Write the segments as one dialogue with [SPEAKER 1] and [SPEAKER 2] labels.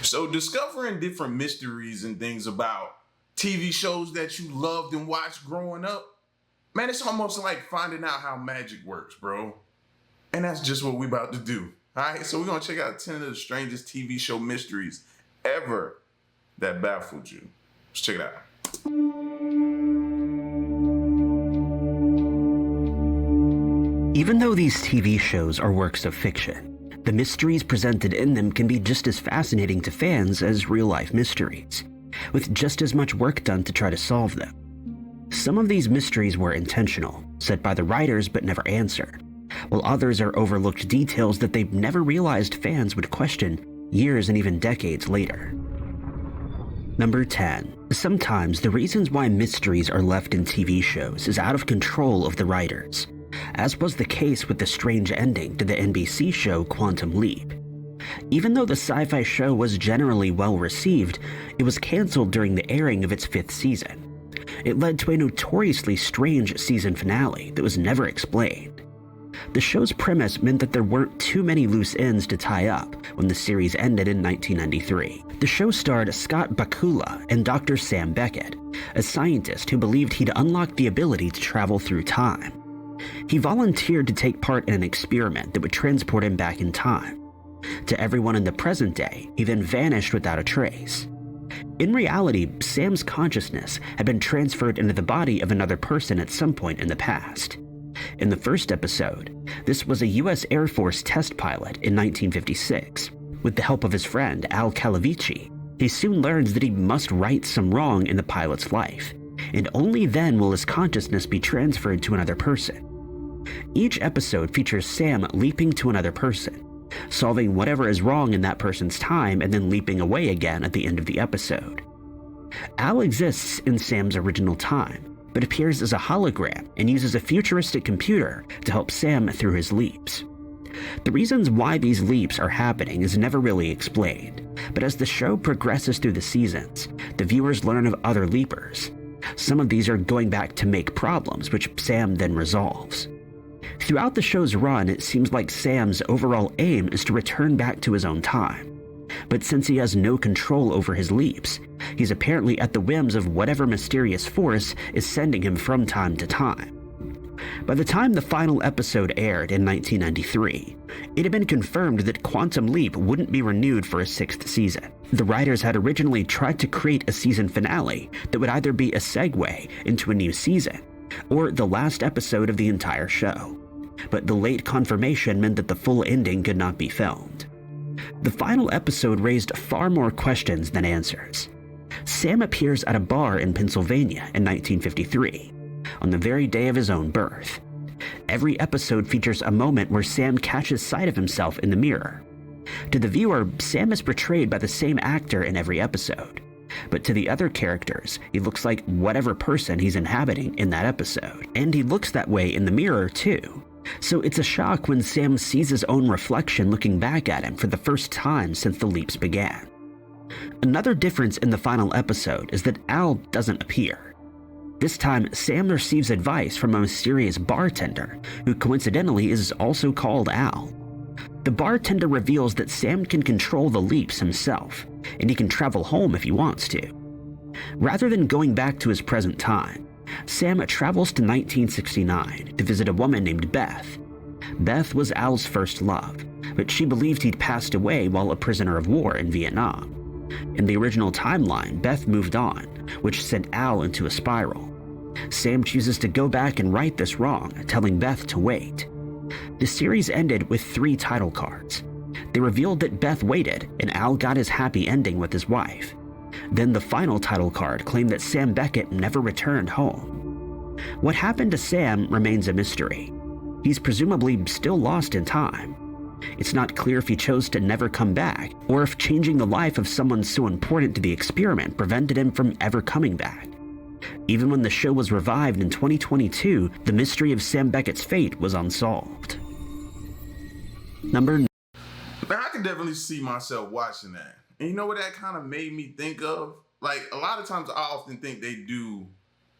[SPEAKER 1] So discovering different mysteries and things about TV shows that you loved and watched growing up, man, it's almost like finding out how magic works, bro. And that's just what we about to do. All right, so we're gonna check out 10 of the strangest TV show mysteries ever that baffled you. Let's check it out.
[SPEAKER 2] Even though these TV shows are works of fiction, the mysteries presented in them can be just as fascinating to fans as real-life mysteries, with just as much work done to try to solve them. Some of these mysteries were intentional, set by the writers but never answered, while others are overlooked details that they never realized fans would question years and even decades later. Number 10. Sometimes the reasons why mysteries are left in TV shows is out of control of the writers, as was the case with the strange ending to the NBC show Quantum Leap. Even though the sci-fi show was generally well received, it was cancelled during the airing of its 5th season. It led to a notoriously strange season finale that was never explained. The show's premise meant that there weren't too many loose ends to tie up when the series ended in 1993. The show starred Scott Bakula and Dr. Sam Beckett, a scientist who believed he'd unlocked the ability to travel through time. He volunteered to take part in an experiment that would transport him back in time. To everyone in the present day, he then vanished without a trace. In reality, Sam's consciousness had been transferred into the body of another person at some point in the past. In the first episode, this was a U.S. Air Force test pilot in 1956. With the help of his friend Al Calavici, he soon learns that he must right some wrong in the pilot's life, and only then will his consciousness be transferred to another person. Each episode features Sam leaping to another person, solving whatever is wrong in that person's time and then leaping away again at the end of the episode. Al exists in Sam's original time, but appears as a hologram and uses a futuristic computer to help Sam through his leaps. The reasons why these leaps are happening is never really explained, but as the show progresses through the seasons, the viewers learn of other leapers. Some of these are going back to make problems, which Sam then resolves. Throughout the show's run, it seems like Sam's overall aim is to return back to his own time. But since he has no control over his leaps, he's apparently at the whims of whatever mysterious force is sending him from time to time. By the time the final episode aired in 1993, it had been confirmed that Quantum Leap wouldn't be renewed for a 6th season. The writers had originally tried to create a season finale that would either be a segue into a new season, or the last episode of the entire show. But the late confirmation meant that the full ending could not be filmed. The final episode raised far more questions than answers. Sam appears at a bar in Pennsylvania in 1953, on the very day of his own birth. Every episode features a moment where Sam catches sight of himself in the mirror. To the viewer, Sam is portrayed by the same actor in every episode, but to the other characters, he looks like whatever person he's inhabiting in that episode. And he looks that way in the mirror too. So it's a shock when Sam sees his own reflection looking back at him for the first time since the leaps began. Another difference in the final episode is that Al doesn't appear. This time, Sam receives advice from a mysterious bartender, who coincidentally is also called Al. The bartender reveals that Sam can control the leaps himself, and he can travel home if he wants to. Rather than going back to his present time, Sam travels to 1969 to visit a woman named Beth. Beth was Al's first love, but she believed he'd passed away while a prisoner of war in Vietnam. In the original timeline, Beth moved on, which sent Al into a spiral. Sam chooses to go back and right this wrong, telling Beth to wait. The series ended with 3 title cards. They revealed that Beth waited and Al got his happy ending with his wife. Then the final title card claimed that Sam Beckett never returned home. What happened to Sam remains a mystery. He's presumably still lost in time. It's not clear if he chose to never come back, or if changing the life of someone so important to the experiment prevented him from ever coming back. Even when the show was revived in 2022, the mystery of Sam Beckett's fate was unsolved. Number 9.
[SPEAKER 1] Man, I can definitely see myself watching that. And you know what that kind of made me think of? Like, a lot of times I often think they do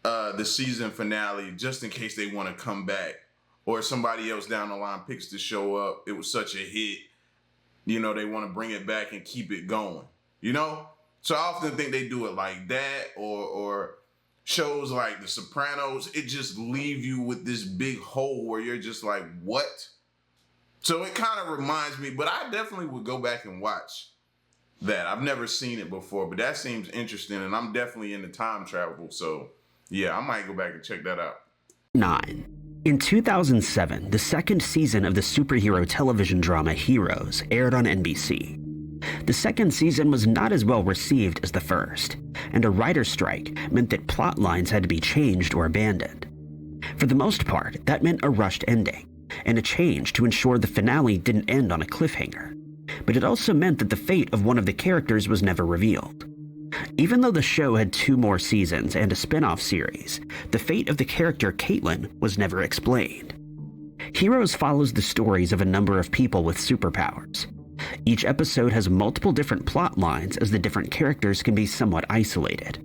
[SPEAKER 1] the season finale just in case they want to come back, or somebody else down the line picks the show up. It was such a hit. You know, they want to bring it back and keep it going. you know? So I often think they do it like that, or shows like The Sopranos, it just leave you with this big hole where you're just like, what? So it kind of reminds me, but I definitely would go back and watch that. I've never seen it before, but that seems interesting, and I'm definitely into time travel. So yeah, I might go back and check that out.
[SPEAKER 2] 9. In 2007, the second season of the superhero television drama Heroes aired on NBC. The second season was not as well received as the first, and a writer's strike meant that plot lines had to be changed or abandoned. For the most part, that meant a rushed ending, and a change to ensure the finale didn't end on a cliffhanger. But it also meant that the fate of one of the characters was never revealed. Even though the show had 2 more seasons and a spin-off series, the fate of the character Caitlin was never explained. Heroes follows the stories of a number of people with superpowers. Each episode has multiple different plot lines, as the different characters can be somewhat isolated.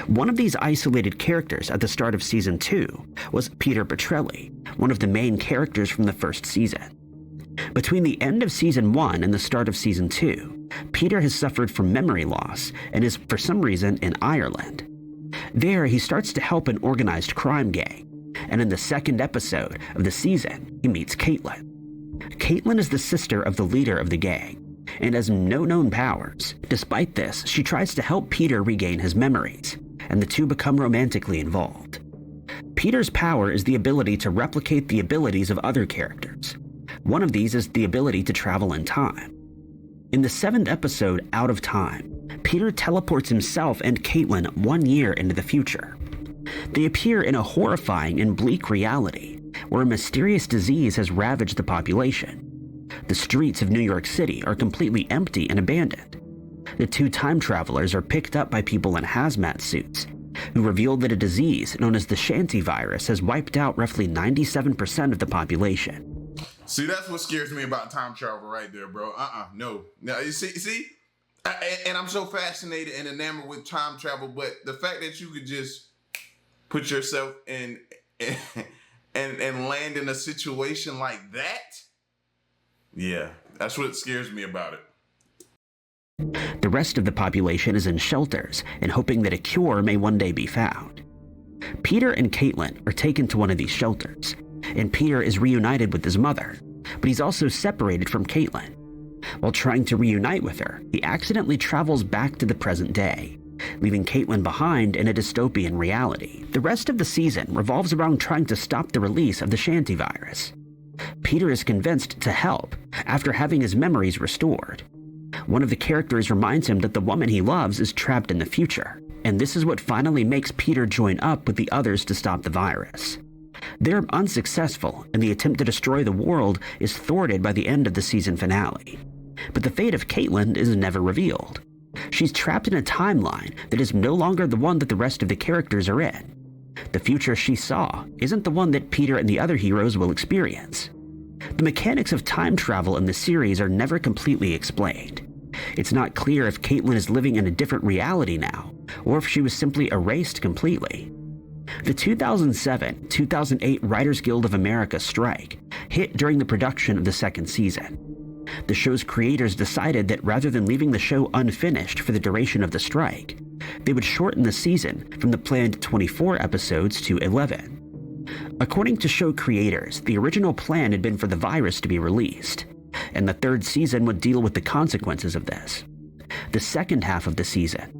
[SPEAKER 2] One of these isolated characters at the start of Season 2 was Peter Petrelli, one of the main characters from the first season. Between the end of Season 1 and the start of Season 2, Peter has suffered from memory loss and is, for some reason, in Ireland. There, he starts to help an organized crime gang, and in the second episode of the season, he meets Caitlin. Caitlin is the sister of the leader of the gang, and has no known powers. Despite this, she tries to help Peter regain his memories, and the two become romantically involved. Peter's power is the ability to replicate the abilities of other characters. One of these is the ability to travel in time. In the 7th episode, Out of Time, Peter teleports himself and Caitlin 1 year into the future. They appear in a horrifying and bleak reality, where a mysterious disease has ravaged the population. The streets of New York City are completely empty and abandoned. The 2 time travelers are picked up by people in hazmat suits, who reveal that a disease known as the Shanty virus has wiped out roughly 97% of the population.
[SPEAKER 1] See, that's what scares me about time travel right there, bro. No. You see? And I'm so fascinated and enamored with time travel, but the fact that you could just put yourself in and land in a situation like that, yeah, that's what scares me about it.
[SPEAKER 2] The rest of the population is in shelters and hoping that a cure may one day be found. Peter and Caitlin are taken to one of these shelters, and Peter is reunited with his mother, but he's also separated from Caitlin. While trying to reunite with her, he accidentally travels back to the present day, leaving Caitlin behind in a dystopian reality. The rest of the season revolves around trying to stop the release of the Shanty virus. Peter is convinced to help after having his memories restored. One of the characters reminds him that the woman he loves is trapped in the future, and this is what finally makes Peter join up with the others to stop the virus. They're unsuccessful, and the attempt to destroy the world is thwarted by the end of the season finale. But the fate of Caitlin is never revealed. She's trapped in a timeline that is no longer the one that the rest of the characters are in. The future she saw isn't the one that Peter and the other heroes will experience. The mechanics of time travel in the series are never completely explained. It's not clear if Caitlin is living in a different reality now, or if she was simply erased completely. The 2007-2008 Writers Guild of America strike hit during the production of the second season. The show's creators decided that rather than leaving the show unfinished for the duration of the strike, they would shorten the season from the planned 24 episodes to 11. According to show creators, the original plan had been for the virus to be released, and the 3rd season would deal with the consequences of this. The second half of the season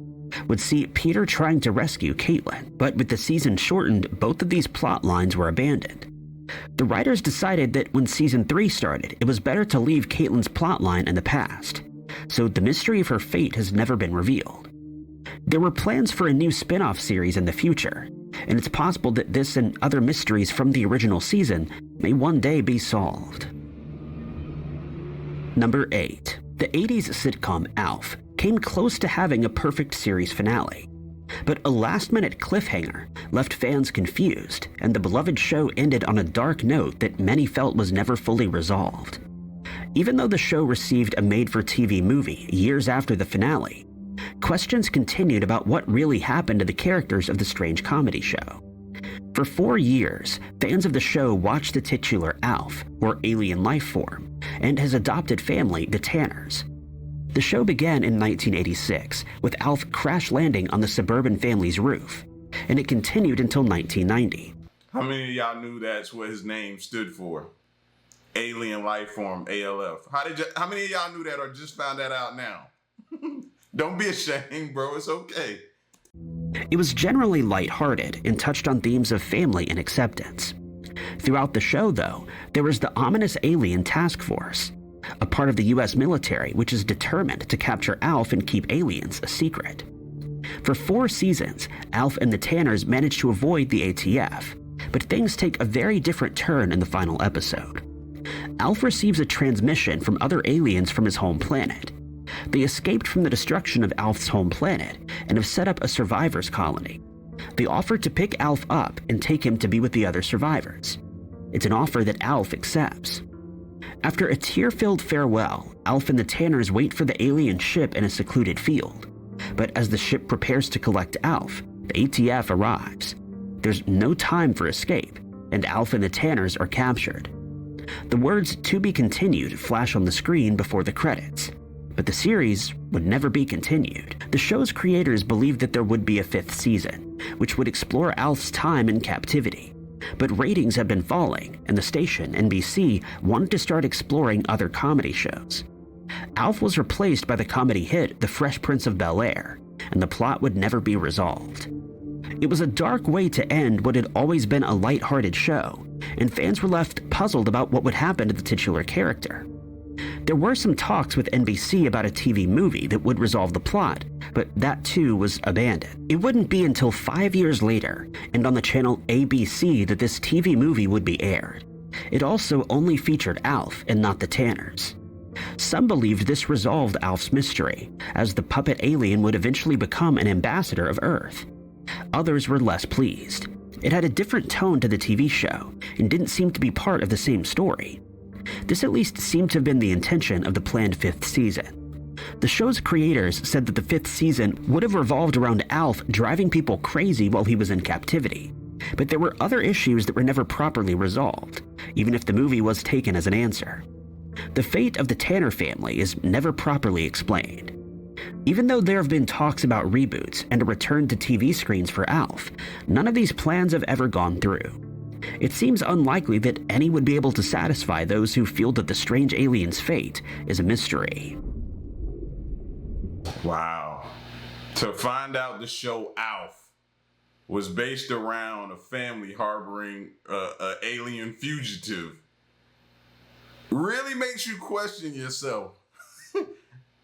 [SPEAKER 2] would see Peter trying to rescue Caitlin, but with the season shortened, both of these plot lines were abandoned. The writers decided that when Season 3 started, it was better to leave Caitlin's plotline in the past, so the mystery of her fate has never been revealed. There were plans for a new spin-off series in the future, and it's possible that this and other mysteries from the original season may one day be solved. Number 8. The 80s sitcom Alf came close to having a perfect series finale, but a last-minute cliffhanger left fans confused, and the beloved show ended on a dark note that many felt was never fully resolved. Even though the show received a made-for-TV movie years after the finale, questions continued about what really happened to the characters of the strange comedy show. For 4 years, fans of the show watched the titular Alf, or alien life form, and his adopted family, the Tanners. The show began in 1986 with Alf crash landing on the suburban family's roof, and it continued until 1990.
[SPEAKER 1] How many of y'all knew that's what his name stood for? Alien life form, ALF. How many of y'all knew that or just found that out now? Don't be ashamed, bro. It's okay.
[SPEAKER 2] It was generally lighthearted and touched on themes of family and acceptance. Throughout the show, though, there was the ominous alien task force, a part of the US military which is determined to capture Alf and keep aliens a secret. For 4 seasons, Alf and the Tanners managed to avoid the ATF, but things take a very different turn in the final episode. Alf receives a transmission from other aliens from his home planet. They escaped from the destruction of Alf's home planet and have set up a survivors colony. They offer to pick Alf up and take him to be with the other survivors. It's an offer that Alf accepts. After a tear-filled farewell, Alf and the Tanners wait for the alien ship in a secluded field. But as the ship prepares to collect Alf, the ATF arrives. There's no time for escape, and Alf and the Tanners are captured. The words "to be continued" flash on the screen before the credits, but the series would never be continued. The show's creators believed that there would be a 5th season, which would explore Alf's time in captivity. But ratings had been falling, and the station, NBC, wanted to start exploring other comedy shows. Alf was replaced by the comedy hit The Fresh Prince of Bel-Air, and the plot would never be resolved. It was a dark way to end what had always been a lighthearted show, and fans were left puzzled about what would happen to the titular character. There were some talks with NBC about a TV movie that would resolve the plot, but that too was abandoned. It wouldn't be until 5 years later, and on the channel ABC, that this TV movie would be aired. It also only featured Alf and not the Tanners. Some believed this resolved Alf's mystery, as the puppet alien would eventually become an ambassador of Earth. Others were less pleased. It had a different tone to the TV show, and didn't seem to be part of the same story. This at least seemed to have been the intention of the planned 5th season. The show's creators said that the 5th season would have revolved around Alf driving people crazy while he was in captivity. But there were other issues that were never properly resolved, even if the movie was taken as an answer. The fate of the Tanner family is never properly explained. Even though there have been talks about reboots and a return to TV screens for Alf, none of these plans have ever gone through. It seems unlikely that any would be able to satisfy those who feel that the strange alien's fate is a mystery.
[SPEAKER 1] Wow. To find out the show Alf was based around a family harboring an alien fugitive really makes you question yourself.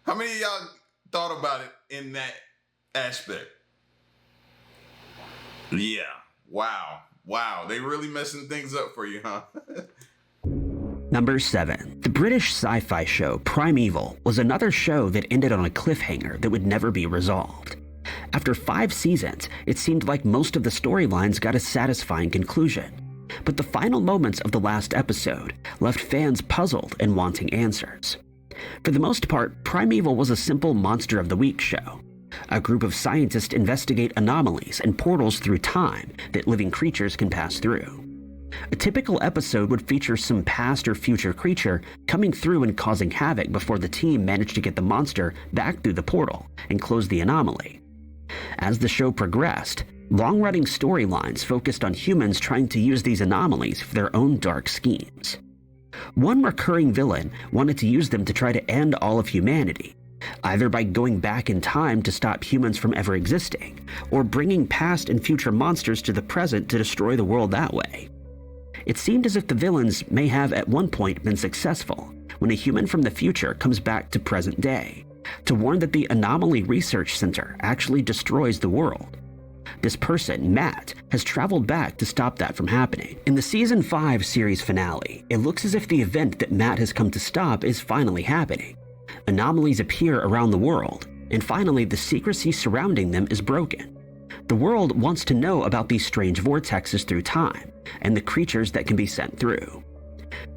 [SPEAKER 1] How many of y'all thought about it in that aspect? Yeah. Wow. Wow, they really messing things up for you, huh?
[SPEAKER 2] Number 7. The British sci-fi show Primeval was another show that ended on a cliffhanger that would never be resolved. After 5 seasons, it seemed like most of the storylines got a satisfying conclusion. But the final moments of the last episode left fans puzzled and wanting answers. For the most part, Primeval was a simple Monster of the Week show. A group of scientists investigate anomalies and portals through time that living creatures can pass through. A typical episode would feature some past or future creature coming through and causing havoc before the team managed to get the monster back through the portal and close the anomaly. As the show progressed, long-running storylines focused on humans trying to use these anomalies for their own dark schemes. One recurring villain wanted to use them to try to end all of humanity, either by going back in time to stop humans from ever existing, or bringing past and future monsters to the present to destroy the world that way. It seemed as if the villains may have at one point been successful when a human from the future comes back to present day to warn that the Anomaly Research Center actually destroys the world. This person, Matt, has traveled back to stop that from happening. In the Season 5 series finale, it looks as if the event that Matt has come to stop is finally happening. Anomalies appear around the world, and finally the secrecy surrounding them is broken. The world wants to know about these strange vortexes through time, and the creatures that can be sent through.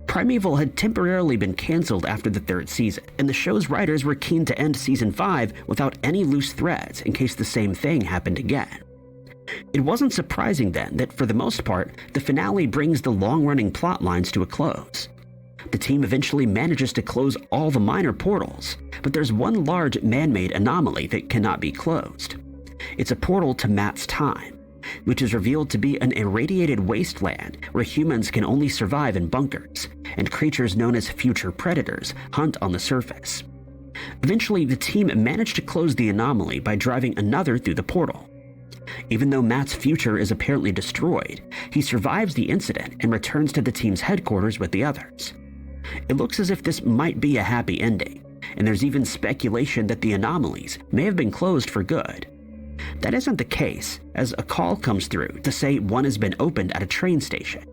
[SPEAKER 2] Primeval had temporarily been cancelled after the 3rd season, and the show's writers were keen to end Season 5 without any loose threads in case the same thing happened again. It wasn't surprising then that for the most part, the finale brings the long-running plot lines to a close. The team eventually manages to close all the minor portals, but there's one large man-made anomaly that cannot be closed. It's a portal to Matt's time, which is revealed to be an irradiated wasteland where humans can only survive in bunkers, and creatures known as future predators hunt on the surface. Eventually, the team managed to close the anomaly by driving another through the portal. Even though Matt's future is apparently destroyed, he survives the incident and returns to the team's headquarters with the others. It looks as if this might be a happy ending, and there's even speculation that the anomalies may have been closed for good. That isn't the case, as a call comes through to say one has been opened at a train station.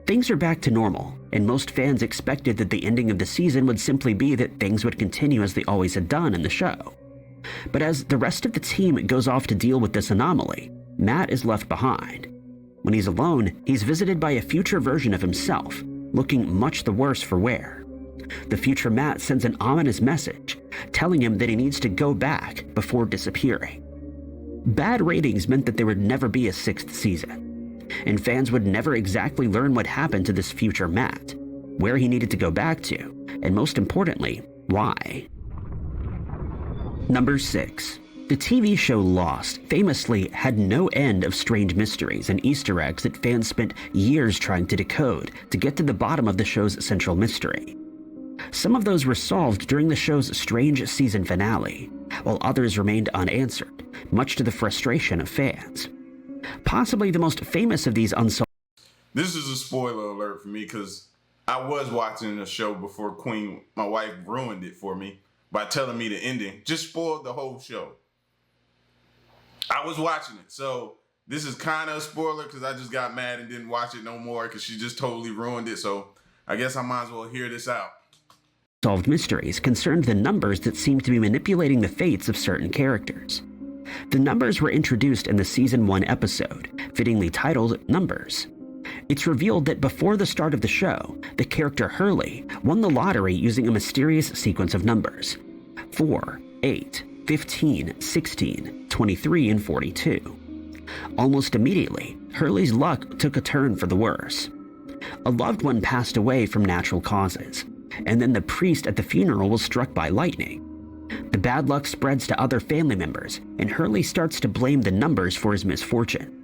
[SPEAKER 2] Things are back to normal, and most fans expected that the ending of the season would simply be that things would continue as they always had done in the show. But as the rest of the team goes off to deal with this anomaly, Matt is left behind. When he's alone, he's visited by a future version of himself, looking much the worse for wear. The future Matt sends an ominous message, telling him that he needs to go back before disappearing. Bad ratings meant that there would never be a 6th season, and fans would never exactly learn what happened to this future Matt, where he needed to go back to, and most importantly, why. Number 6. The TV show Lost famously had no end of strange mysteries and Easter eggs that fans spent years trying to decode to get to the bottom of the show's central mystery. Some of those were solved during the show's strange season finale, while others remained unanswered, much to the frustration of fans. Possibly the most famous of these unsolved...
[SPEAKER 1] This is a spoiler alert for me because I was watching the show before Queen, my wife, ruined it for me by telling me the ending. Just spoiled the whole show. I was watching it, so this is kind of a spoiler because I just got mad and didn't watch it no more because she just totally ruined it, so I guess I might as well hear this out.
[SPEAKER 2] Solved mysteries concerned the numbers that seemed to be manipulating the fates of certain characters. The numbers were introduced in the Season 1 episode, fittingly titled Numbers. It's revealed that before the start of the show, the character Hurley won the lottery using a mysterious sequence of numbers: 4, 8, 15, 16, 23, and 42. Almost immediately, Hurley's luck took a turn for the worse. A loved one passed away from natural causes, and then the priest at the funeral was struck by lightning. The bad luck spreads to other family members, and Hurley starts to blame the numbers for his misfortune.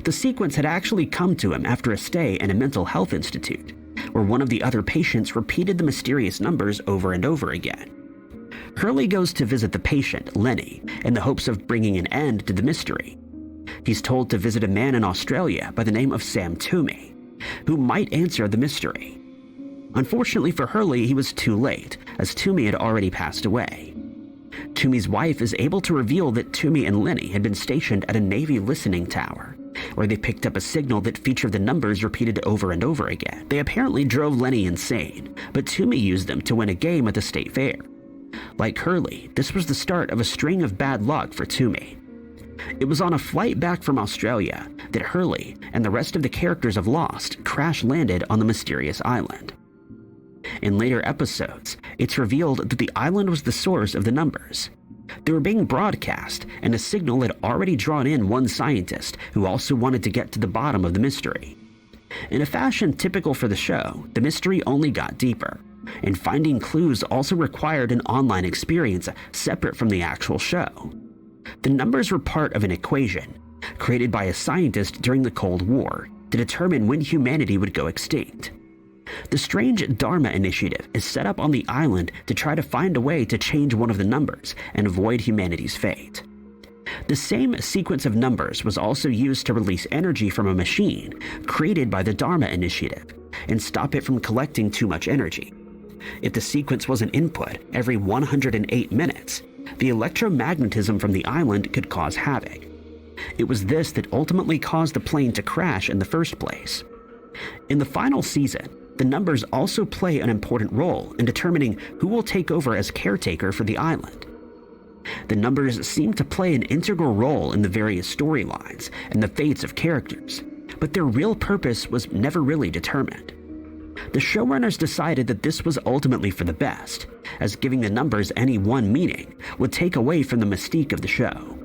[SPEAKER 2] The sequence had actually come to him after a stay in a mental health institute, where one of the other patients repeated the mysterious numbers over and over again. Hurley goes to visit the patient, Lenny, in the hopes of bringing an end to the mystery. He's told to visit a man in Australia by the name of Sam Toomey, who might answer the mystery. Unfortunately for Hurley, he was too late, as Toomey had already passed away. Toomey's wife is able to reveal that Toomey and Lenny had been stationed at a Navy listening tower, where they picked up a signal that featured the numbers repeated over and over again. They apparently drove Lenny insane, but Toomey used them to win a game at the state fair. Like Hurley, this was the start of a string of bad luck for Toomey. It was on a flight back from Australia that Hurley and the rest of the characters of Lost crash-landed on the mysterious island. In later episodes, it's revealed that the island was the source of the numbers. They were being broadcast, and a signal had already drawn in one scientist who also wanted to get to the bottom of the mystery. In a fashion typical for the show, the mystery only got deeper, and finding clues also required an online experience separate from the actual show. The numbers were part of an equation, created by a scientist during the Cold War to determine when humanity would go extinct. The strange Dharma initiative is set up on the island to try to find a way to change one of the numbers and avoid humanity's fate. The same sequence of numbers was also used to release energy from a machine created by the Dharma initiative and stop it from collecting too much energy. If the sequence was an input every 108 minutes, the electromagnetism from the island could cause havoc. It was this that ultimately caused the plane to crash in the first place. In the final season, the numbers also play an important role in determining who will take over as caretaker for the island. The numbers seem to play an integral role in the various storylines and the fates of characters, but their real purpose was never really determined. The showrunners decided that this was ultimately for the best, as giving the numbers any one meaning would take away from the mystique of the show.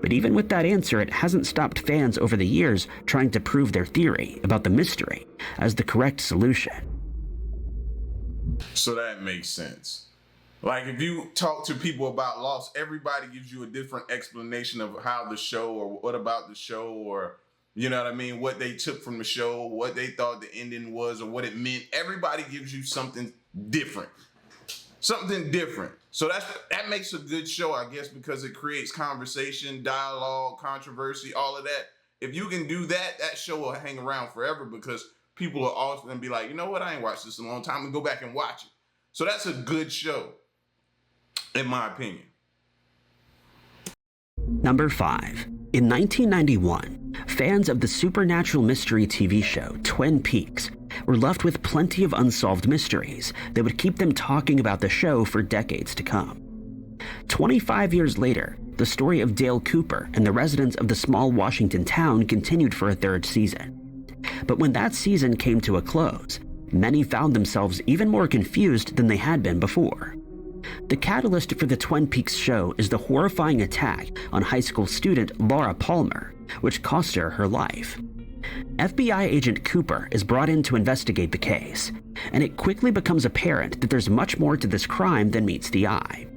[SPEAKER 2] But even with that answer, it hasn't stopped fans over the years trying to prove their theory about the mystery as the correct solution.
[SPEAKER 1] So that makes sense. Like if you talk to people about Lost, everybody gives you a different explanation of how the show or what about the show or you know what I mean, what they took from the show, what they thought the ending was or what it meant. Everybody gives you something different. Something different. So that makes a good show, I guess, because it creates conversation, dialogue, controversy, all of that. If you can do that, that show will hang around forever because people are always going to be like, you know what, I ain't watched this in a long time, and go back and watch it. So that's a good show, in my opinion.
[SPEAKER 2] Number 5. In 1991, fans of the supernatural mystery TV show Twin Peaks were left with plenty of unsolved mysteries that would keep them talking about the show for decades to come. 25 years later, the story of Dale Cooper and the residents of the small Washington town continued for a third season. But when that season came to a close, many found themselves even more confused than they had been before. The catalyst for the Twin Peaks show is the horrifying attack on high school student Laura Palmer, which cost her her life. FBI agent Cooper is brought in to investigate the case, and it quickly becomes apparent that there's much more to this crime than meets the eye.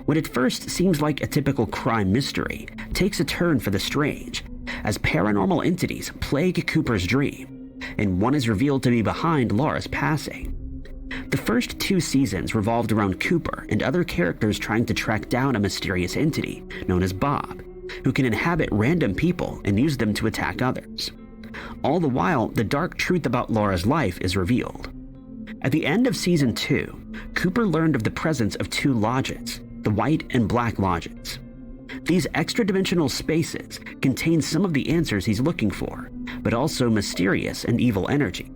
[SPEAKER 2] What at first seems like a typical crime mystery takes a turn for the strange, as paranormal entities plague Cooper's dream, and one is revealed to be behind Laura's passing. The first 2 seasons revolved around Cooper and other characters trying to track down a mysterious entity known as Bob, who can inhabit random people and use them to attack others. All the while, the dark truth about Laura's life is revealed. At the end of season 2, Cooper learned of the presence of 2 lodges, the White and Black Lodges. These extra-dimensional spaces contain some of the answers he's looking for, but also mysterious and evil energy.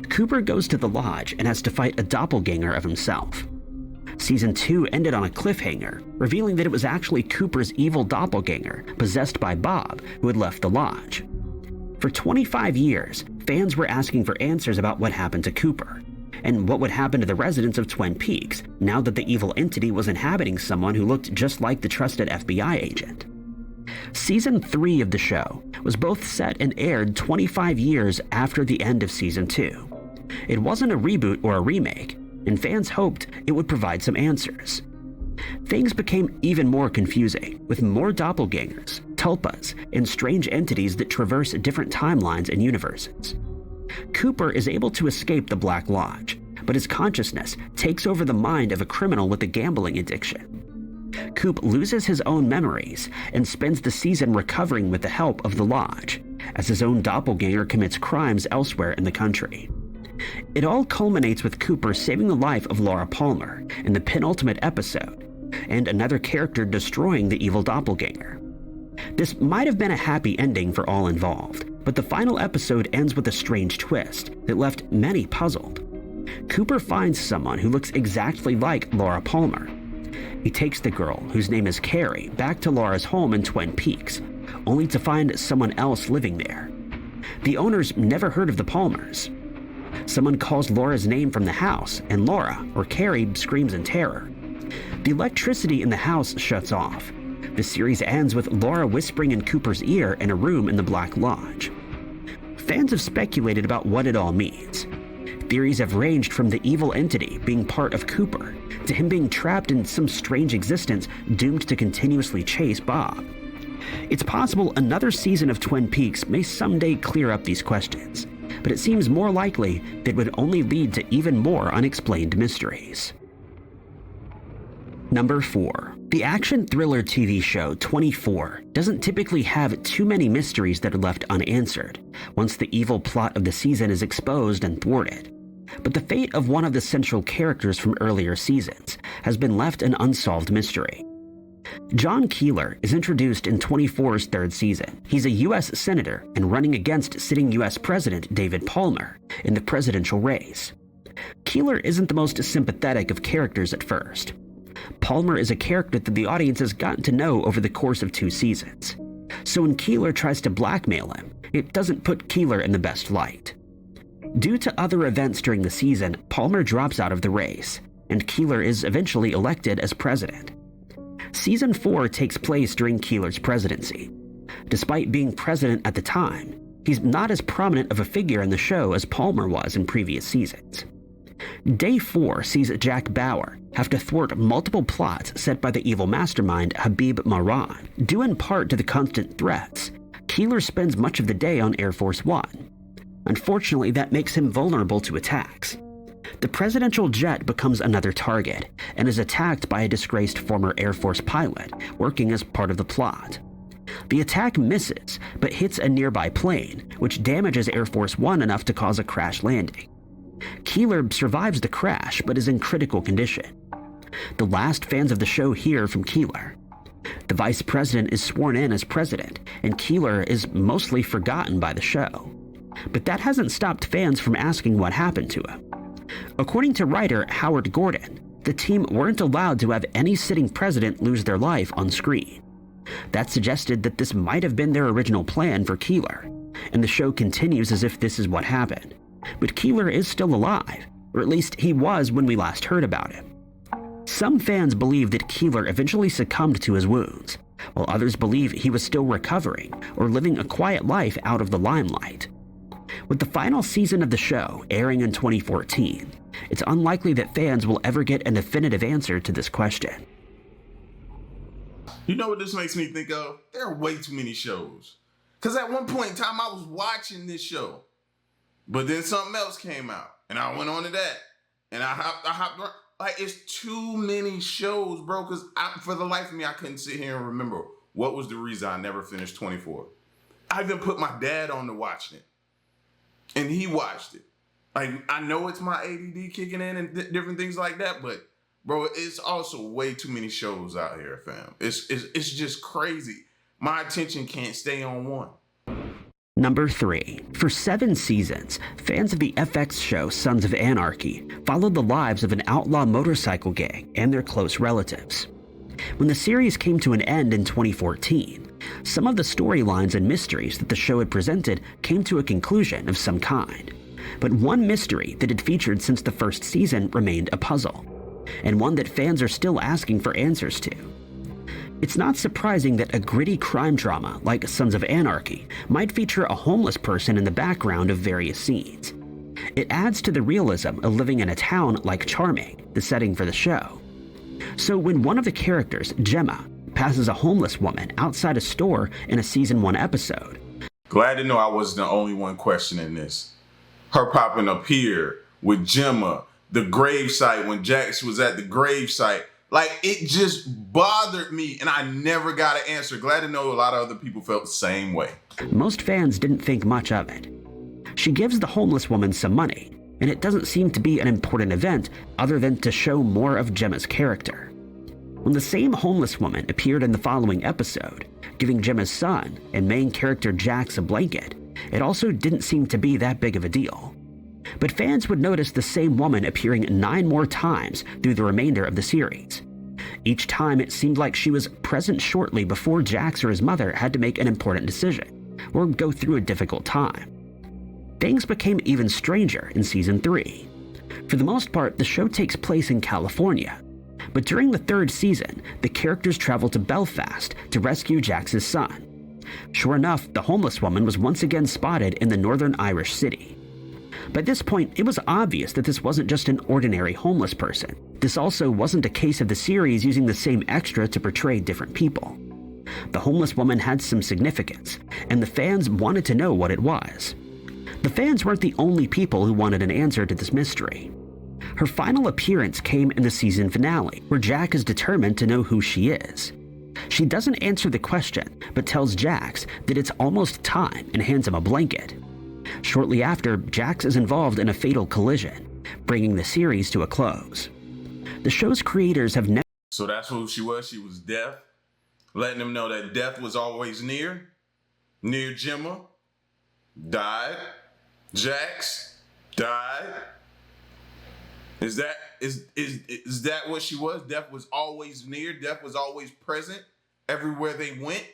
[SPEAKER 2] Cooper goes to the lodge and has to fight a doppelganger of himself. Season 2 ended on a cliffhanger, revealing that it was actually Cooper's evil doppelganger, possessed by Bob, who had left the lodge. For 25 years, fans were asking for answers about what happened to Cooper, and what would happen to the residents of Twin Peaks now that the evil entity was inhabiting someone who looked just like the trusted FBI agent. Season 3 of the show was both set and aired 25 years after the end of Season 2. It wasn't a reboot or a remake, and fans hoped it would provide some answers. Things became even more confusing, with more doppelgangers, tulpas, and strange entities that traverse different timelines and universes. Cooper is able to escape the Black Lodge, but his consciousness takes over the mind of a criminal with a gambling addiction. Coop loses his own memories and spends the season recovering with the help of the Lodge, as his own doppelganger commits crimes elsewhere in the country. It all culminates with Cooper saving the life of Laura Palmer in the penultimate episode, and another character destroying the evil doppelganger. This might have been a happy ending for all involved, but the final episode ends with a strange twist that left many puzzled. Cooper finds someone who looks exactly like Laura Palmer. He takes the girl, whose name is Carrie, back to Laura's home in Twin Peaks, only to find someone else living there. The owners never heard of the Palmers. Someone calls Laura's name from the house, and Laura, or Carrie, screams in terror. The electricity in the house shuts off. The series ends with Laura whispering in Cooper's ear in a room in the Black Lodge. Fans have speculated about what it all means. Theories have ranged from the evil entity being part of Cooper to him being trapped in some strange existence doomed to continuously chase Bob. It's possible another season of Twin Peaks may someday clear up these questions, but it seems more likely that it would only lead to even more unexplained mysteries. Number 4. The action thriller TV show 24 doesn't typically have too many mysteries that are left unanswered once the evil plot of the season is exposed and thwarted. But the fate of one of the central characters from earlier seasons has been left an unsolved mystery. John Keeler is introduced in 24's third season. He's a U.S. senator and running against sitting U.S. President David Palmer in the presidential race. Keeler isn't the most sympathetic of characters at first. Palmer is a character that the audience has gotten to know over the course of 2 seasons. So when Keeler tries to blackmail him, it doesn't put Keeler in the best light. Due to other events during the season, Palmer drops out of the race, and Keeler is eventually elected as president. Season 4 takes place during Keeler's presidency. Despite being president at the time, he's not as prominent of a figure in the show as Palmer was in previous seasons. Day 4 sees Jack Bauer have to thwart multiple plots set by the evil mastermind Habib Marwan. Due in part to the constant threats, Keeler spends much of the day on Air Force One. Unfortunately, that makes him vulnerable to attacks. The presidential jet becomes another target and is attacked by a disgraced former Air Force pilot working as part of the plot. The attack misses, but hits a nearby plane, which damages Air Force One enough to cause a crash landing. Keeler survives the crash, but is in critical condition. The last fans of the show hear from Keeler. The vice president is sworn in as president, and Keeler is mostly forgotten by the show. But that hasn't stopped fans from asking what happened to him. According to writer Howard Gordon, the team weren't allowed to have any sitting president lose their life on screen. That suggested that this might have been their original plan for Keeler, and the show continues as if this is what happened. But Keeler is still alive, or at least he was when we last heard about him. Some fans believe that Keeler eventually succumbed to his wounds, while others believe he was still recovering or living a quiet life out of the limelight. With the final season of the show airing in 2014, it's unlikely that fans will ever get a definitive answer to this question.
[SPEAKER 1] You know what this makes me think of? There are way too many shows. Because at one point in time, I was watching this show. But then something else came out. And I went on to that. And I hopped around. Like, it's too many shows, bro. Because for the life of me, I couldn't sit here and remember what was the reason I never finished 24. I even put my dad on to watching it. And he watched it. Like, I know it's my ADD kicking in and different things like that, but bro, it's also way too many shows out here, fam. It's just crazy. My attention can't stay on one.
[SPEAKER 2] Number 3. For 7 seasons, fans of the FX show Sons of Anarchy followed the lives of an outlaw motorcycle gang and their close relatives. When the series came to an end in 2014, some of the storylines and mysteries that the show had presented came to a conclusion of some kind. But one mystery that had featured since the first season remained a puzzle, and one that fans are still asking for answers to. It's not surprising that a gritty crime drama like Sons of Anarchy might feature a homeless person in the background of various scenes. It adds to the realism of living in a town like Charming, the setting for the show. So when one of the characters, Gemma, passes a homeless woman outside a store in a season 1 episode.
[SPEAKER 1] Glad to know I wasn't the only one questioning this. Her popping up here with Gemma, the gravesite, when Jax was at the gravesite. Like, it just bothered me, and I never got an answer. Glad to know a lot of other people felt the same way.
[SPEAKER 2] Most fans didn't think much of it. She gives the homeless woman some money, and it doesn't seem to be an important event other than to show more of Gemma's character. When the same homeless woman appeared in the following episode, giving Gemma's son and main character Jax a blanket, it also didn't seem to be that big of a deal. But fans would notice the same woman appearing 9 more times through the remainder of the series. Each time it seemed like she was present shortly before Jax or his mother had to make an important decision, or go through a difficult time. Things became even stranger in season 3. For the most part, the show takes place in California, but during the 3rd season, the characters travel to Belfast to rescue Jax's son. Sure enough, the homeless woman was once again spotted in the northern Irish city. By this point, it was obvious that this wasn't just an ordinary homeless person. This also wasn't a case of the series using the same extra to portray different people. The homeless woman had some significance, and the fans wanted to know what it was. The fans weren't the only people who wanted an answer to this mystery. Her final appearance came in the season finale, where Jack is determined to know who she is. She doesn't answer the question, but tells Jax that it's almost time and hands him a blanket. Shortly after, Jax is involved in a fatal collision, bringing the series to a close. The show's creators have never...
[SPEAKER 1] So that's who she was? She was death? Letting them know that death was always near? Near Gemma? Died? Jax? Died? Is that what she was? Death was always near? Death was always present? Everywhere they went?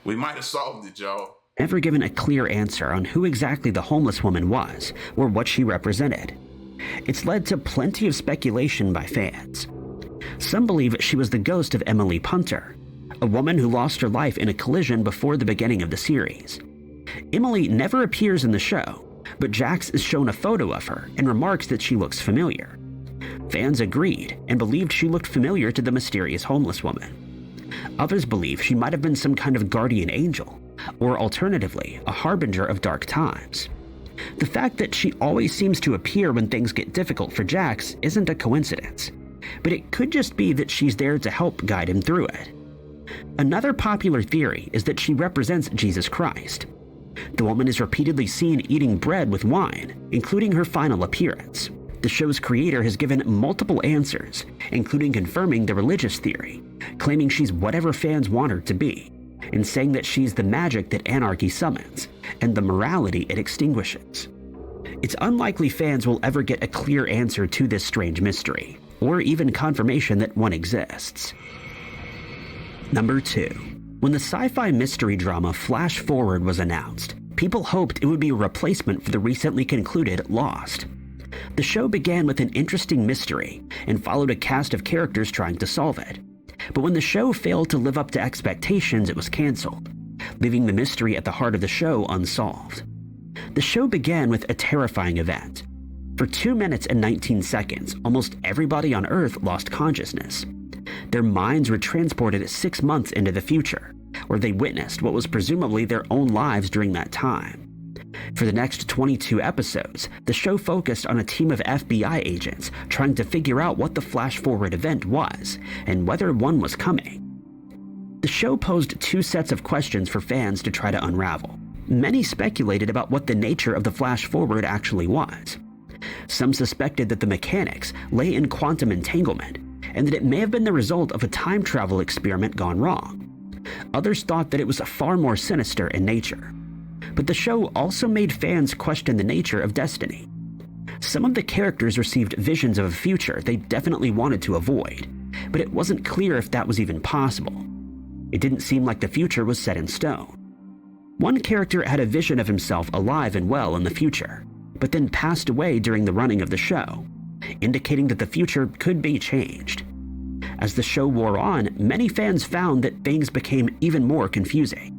[SPEAKER 1] We might have solved it, y'all.
[SPEAKER 2] Never given a clear answer on who exactly the homeless woman was or what she represented. It's led to plenty of speculation by fans. Some believe she was the ghost of Emily Punter, a woman who lost her life in a collision before the beginning of the series. Emily never appears in the show, but Jax is shown a photo of her and remarks that she looks familiar. Fans agreed and believed she looked familiar to the mysterious homeless woman. Others believe she might have been some kind of guardian angel, or alternatively, a harbinger of dark times. The fact that she always seems to appear when things get difficult for Jax isn't a coincidence, but it could just be that she's there to help guide him through it. Another popular theory is that she represents Jesus Christ. The woman is repeatedly seen eating bread with wine, including her final appearance. The show's creator has given multiple answers, including confirming the religious theory, claiming she's whatever fans want her to be, and saying that she's the magic that anarchy summons, and the morality it extinguishes. It's unlikely fans will ever get a clear answer to this strange mystery, or even confirmation that one exists. Number 2. When the sci-fi mystery drama Flash Forward was announced, people hoped it would be a replacement for the recently concluded Lost. The show began with an interesting mystery and followed a cast of characters trying to solve it. But when the show failed to live up to expectations, it was canceled, leaving the mystery at the heart of the show unsolved. The show began with a terrifying event. For 2 minutes and 19 seconds, almost everybody on Earth lost consciousness. Their minds were transported 6 months into the future, where they witnessed what was presumably their own lives during that time. For the next 22 episodes, the show focused on a team of FBI agents trying to figure out what the Flash Forward event was and whether one was coming. The show posed 2 sets of questions for fans to try to unravel. Many speculated about what the nature of the Flash Forward actually was. Some suspected that the mechanics lay in quantum entanglement, and that it may have been the result of a time travel experiment gone wrong. Others thought that it was far more sinister in nature. But the show also made fans question the nature of destiny. Some of the characters received visions of a future they definitely wanted to avoid, but it wasn't clear if that was even possible. It didn't seem like the future was set in stone. One character had a vision of himself alive and well in the future, but then passed away during the running of the show, indicating that the future could be changed. As the show wore on, many fans found that things became even more confusing.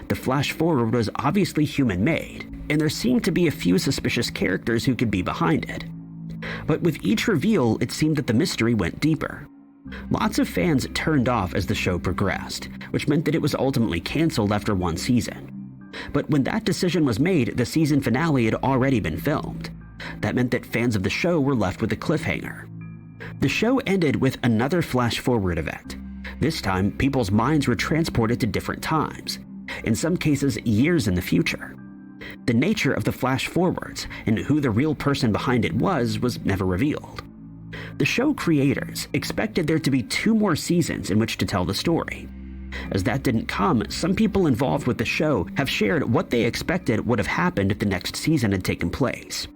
[SPEAKER 2] The Flash Forward was obviously human-made, and there seemed to be a few suspicious characters who could be behind it. But with each reveal, it seemed that the mystery went deeper. Lots of fans turned off as the show progressed, which meant that it was ultimately canceled after 1 season. But when that decision was made, the season finale had already been filmed. That meant that fans of the show were left with a cliffhanger. The show ended with another Flash Forward event. This time, people's minds were transported to different times, in some cases years in the future. The nature of the Flash Forwards and who the real person behind it was never revealed. The show creators expected there to be 2 more seasons in which to tell the story. As that didn't come, some people involved with the show have shared what they expected would have happened if the next season had taken place.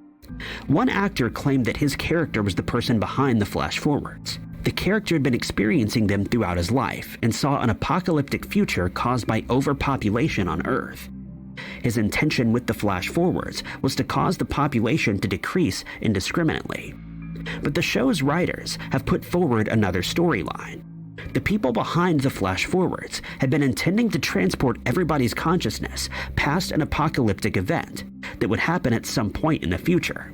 [SPEAKER 2] One actor claimed that his character was the person behind the Flash Forwards. The character had been experiencing them throughout his life and saw an apocalyptic future caused by overpopulation on Earth. His intention with the Flash Forwards was to cause the population to decrease indiscriminately. But the show's writers have put forward another storyline. The people behind the Flash Forwards had been intending to transport everybody's consciousness past an apocalyptic event that would happen at some point in the future.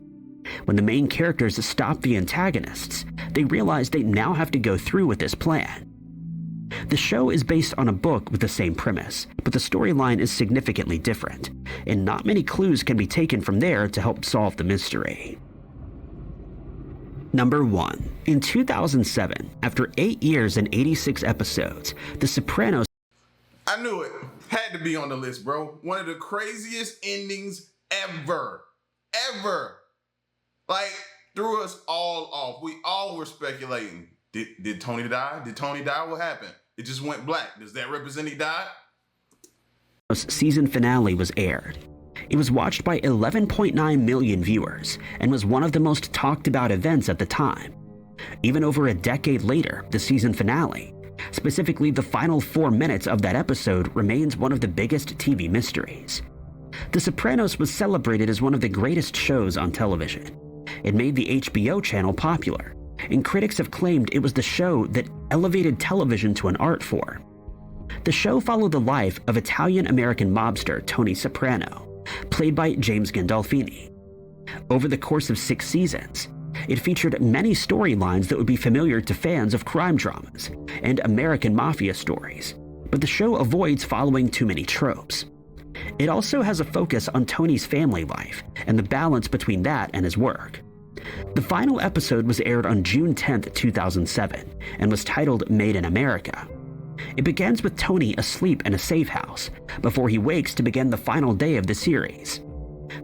[SPEAKER 2] When the main characters stop the antagonists, they realize they now have to go through with this plan. The show is based on a book with the same premise, but the storyline is significantly different, and not many clues can be taken from there to help solve the mystery. Number 1. In 2007, after 8 years and 86 episodes, The Sopranos...
[SPEAKER 1] I knew it. Had to be on the list, bro. One of the craziest endings ever. Ever. Like, threw us all off. We all were speculating. Did Tony die? Did Tony die? What happened? It just went black. Does that represent he died?
[SPEAKER 2] Season finale was aired. It was watched by 11.9 million viewers and was one of the most talked about events at the time. Even over a decade later, the season finale, specifically the final 4 minutes of that episode, remains one of the biggest TV mysteries. The Sopranos was celebrated as one of the greatest shows on television. It made the HBO channel popular, and critics have claimed it was the show that elevated television to an art form. The show followed the life of Italian-American mobster Tony Soprano, played by James Gandolfini. Over the course of 6 seasons, it featured many storylines that would be familiar to fans of crime dramas and American mafia stories, but the show avoids following too many tropes. It also has a focus on Tony's family life and the balance between that and his work. The final episode was aired on June 10, 2007, and was titled Made in America. It begins with Tony asleep in a safe house before he wakes to begin the final day of the series.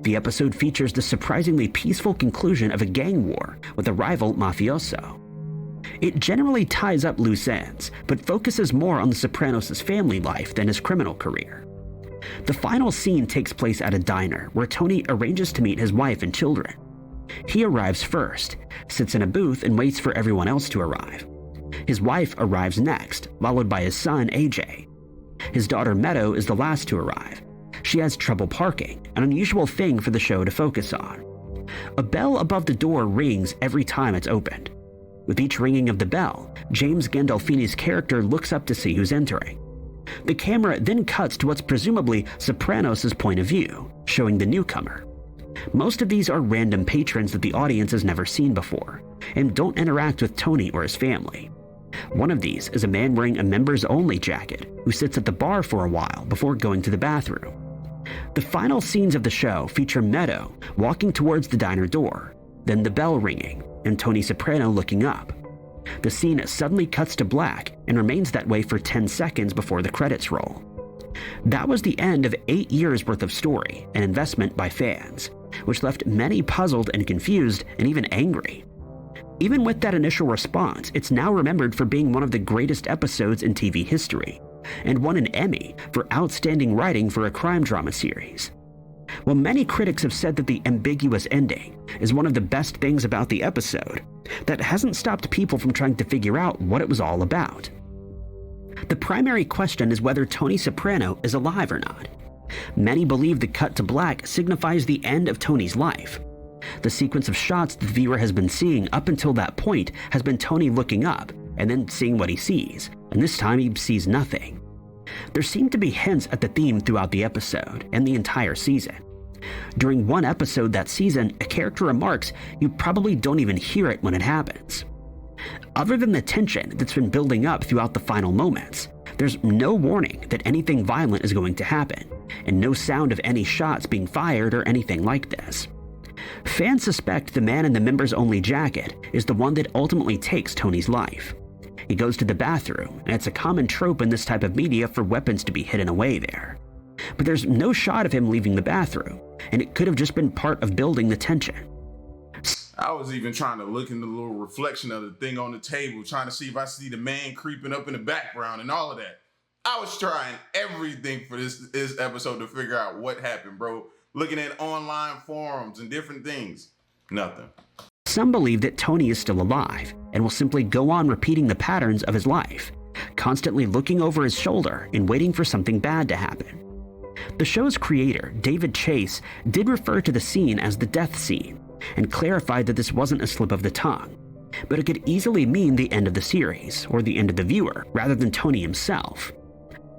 [SPEAKER 2] The episode features the surprisingly peaceful conclusion of a gang war with a rival mafioso. It generally ties up loose ends, but focuses more on the Sopranos' family life than his criminal career. The final scene takes place at a diner where Tony arranges to meet his wife and children. He arrives first, sits in a booth, and waits for everyone else to arrive. His wife arrives next, followed by his son, AJ. His daughter, Meadow, is the last to arrive. She has trouble parking, an unusual thing for the show to focus on. A bell above the door rings every time it's opened. With each ringing of the bell, James Gandolfini's character looks up to see who's entering. The camera then cuts to what's presumably Sopranos' point of view, showing the newcomer. Most of these are random patrons that the audience has never seen before, and don't interact with Tony or his family. One of these is a man wearing a members-only jacket who sits at the bar for a while before going to the bathroom. The final scenes of the show feature Meadow walking towards the diner door, then the bell ringing, and Tony Soprano looking up. The scene suddenly cuts to black and remains that way for 10 seconds before the credits roll. That was the end of 8 years worth of story and investment by fans, which left many puzzled and confused and even angry. Even with that initial response, it's now remembered for being one of the greatest episodes in TV history, and won an Emmy for outstanding writing for a crime drama series. While many critics have said that the ambiguous ending is one of the best things about the episode, that hasn't stopped people from trying to figure out what it was all about. The primary question is whether Tony Soprano is alive or not. Many believe the cut to black signifies the end of Tony's life. The sequence of shots the viewer has been seeing up until that point has been Tony looking up and then seeing what he sees, and this time he sees nothing. There seem to be hints at the theme throughout the episode and the entire season. During one episode that season, a character remarks you probably don't even hear it when it happens. Other than the tension that's been building up throughout the final moments, there's no warning that anything violent is going to happen, and no sound of any shots being fired or anything like this. Fans suspect the man in the members-only jacket is the one that ultimately takes Tony's life. He goes to the bathroom, and it's a common trope in this type of media for weapons to be hidden away there. But there's no shot of him leaving the bathroom, and it could have just been part of building the tension.
[SPEAKER 1] I was even trying to look in the little reflection of the thing on the table, trying to see if I see the man creeping up in the background and all of that. I was trying everything for this episode to figure out what happened, bro. Looking at online forums and different things. Nothing.
[SPEAKER 2] Some believe that Tony is still alive and will simply go on repeating the patterns of his life, constantly looking over his shoulder and waiting for something bad to happen. The show's creator, David Chase, did refer to the scene as the death scene and clarified that this wasn't a slip of the tongue, but it could easily mean the end of the series or the end of the viewer rather than Tony himself.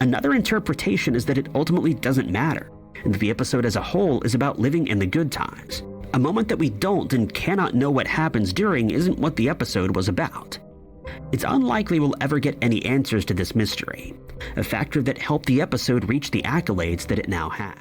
[SPEAKER 2] Another interpretation is that it ultimately doesn't matter, and that the episode as a whole is about living in the good times. A moment that we don't and cannot know what happens during isn't what the episode was about. It's unlikely we'll ever get any answers to this mystery, a factor that helped the episode reach the accolades that it now has.